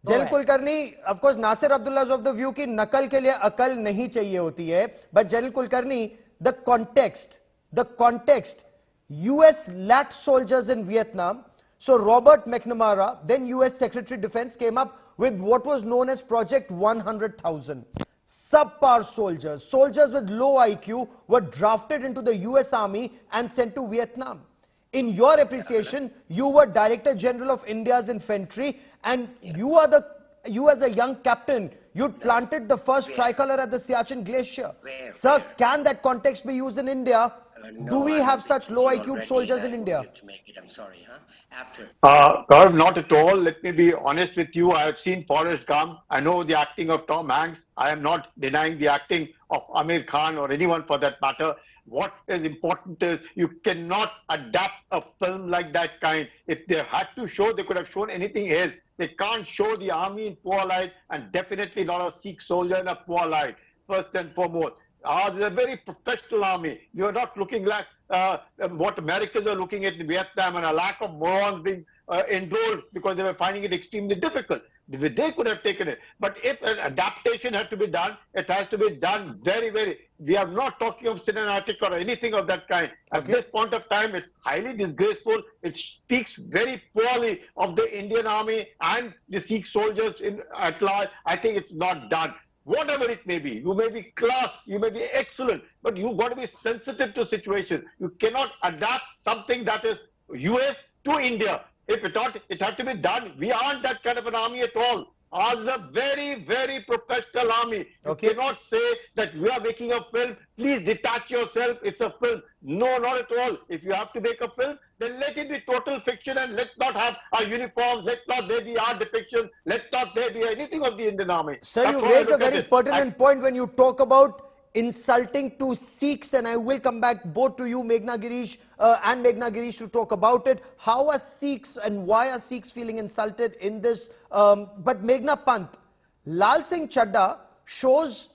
जल Kulkarni, of course, Nasir Abdullah is of the view कि नकल के लिए अकल नहीं चाहिए होती है, but Jal Kulkarni, the context, US lacked soldiers in Vietnam, so Robert McNamara, then US Secretary Defense, came up with what was known as Project 100,000. Subpar soldiers with low IQ were drafted into the US Army and sent to Vietnam. In your appreciation, you were Director General of India's Infantry, and you as a young captain, you planted the first tricolor at the Siachen Glacier. Sir, can that context be used in India? Do we have such low IQ soldiers in India? I'm sorry, huh? Gaurav, not at all. Let me be honest with you. I have seen Forrest Gump. I know the acting of Tom Hanks. I am not denying the acting of Aamir Khan or anyone for that matter. What is important is you cannot adapt a film like that kind. If they had to show, they could have shown anything else. They can't show the army in poor light, and definitely not a Sikh soldier in a poor light, first and foremost. Ours is a very professional army. You are not looking like what Americans are looking at in Vietnam, and a lack of morons being enrolled because they were finding it extremely difficult. They could have taken it. But if an adaptation had to be done, it has to be done very. We are not talking of cinematic or anything of that kind. At this point of time, it's highly disgraceful. It speaks very poorly of the Indian army and the Sikh soldiers at large. I think it's not done. Whatever it may be, you may be class, you may be excellent, but you've got to be sensitive to situations. You cannot adapt something that is US to India. If it had to be done, we aren't that kind of an army at all. Ours is a very professional army. You cannot say that we are making a film, please detach yourself, it's a film. No, not at all. If you have to make a film, then let it be total fiction, and let's not have our uniforms, let not there be our depiction, let not there be anything of the Indian army. Sir, you raised a very pertinent point when you talk about insulting to Sikhs, and I will come back both to you, Meghna Girish and Meghna Girish, to talk about it. How are Sikhs and why are Sikhs feeling insulted in this? But Meghna Pant, Laal Singh Chaddha shows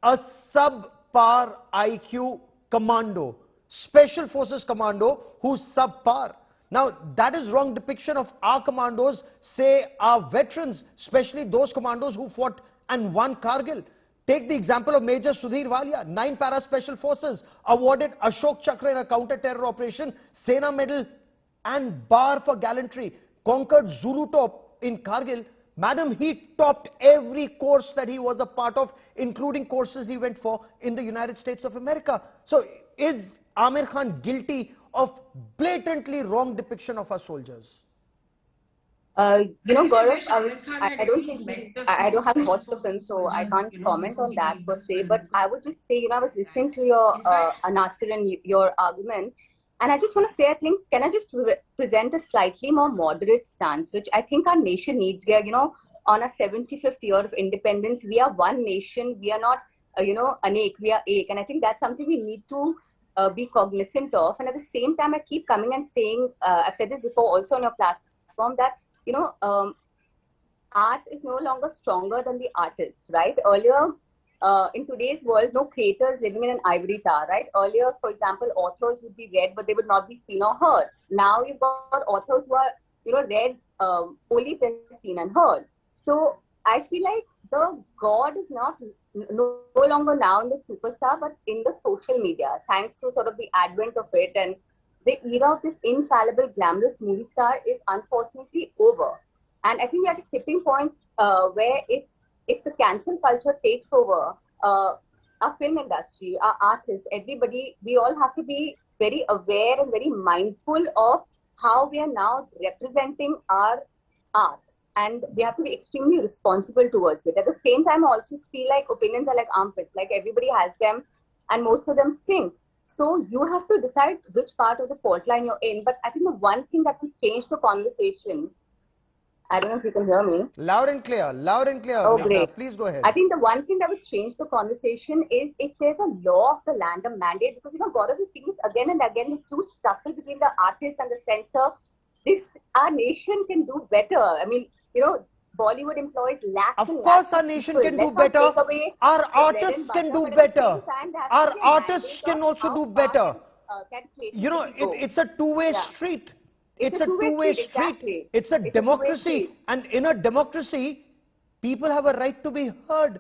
a subpar IQ commando, special forces commando who's subpar. Now, that is wrong depiction of our commandos, say our veterans, especially those commandos who fought and won Kargil. Take the example of Major Sudhir Walia, 9 para special forces, awarded Ashok Chakra in a counter-terror operation, Sena Medal and Bar for gallantry, conquered Zulu top in Kargil. Madam, he topped every course that he was a part of, including courses he went for in the United States of America. So, is Aamir Khan guilty of blatantly wrong depiction of our soldiers? Gaurav, I don't think I don't have watched the film, so I can't comment on that per se. But I would just say, I was listening to your Nasir and your argument, and I just want to say, I think, can I just present a slightly more moderate stance, which I think our nation needs. We are, on our 75th year of independence. We are one nation. We are not, anek. We are ek, and I think that's something we need to be cognizant of. And at the same time, I keep coming and saying, I've said this before also on your platform, that art is no longer stronger than the artist, right? Earlier, in today's world, no creators living in an ivory tower, right? Earlier, for example, authors would be read, but they would not be seen or heard. Now you've got authors who are, read only if they're seen and heard. So I feel like the God is no longer now in the superstar, but in the social media, thanks to sort of the advent of it, and the era of this infallible, glamorous movie star is unfortunately over. And I think we're at a tipping point where if the cancel culture takes over, our film industry, our artists, everybody, we all have to be very aware and very mindful of how we are now representing our art. And we have to be extremely responsible towards it. At the same time, I also feel like opinions are like armpits, like everybody has them and most of them stink. So you have to decide which part of the fault line you're in. But I think the one thing that will change the conversation, I don't know if you can hear me. Loud and clear, loud and clear. Oh, great. Please go ahead. I think the one thing that will change the conversation is if there's a law of the land, a mandate, because, Gaurav is seeing this again and again, this huge tussle between the artist and the censor. Our nation can do better. I mean, Bollywood employs lakhs and lakhs. Of course our nation can do better. Our artists can do better. Our artists can also do better. It's a two-way street. It's a two-way street. It's a democracy. And in a democracy, People have a right to be heard.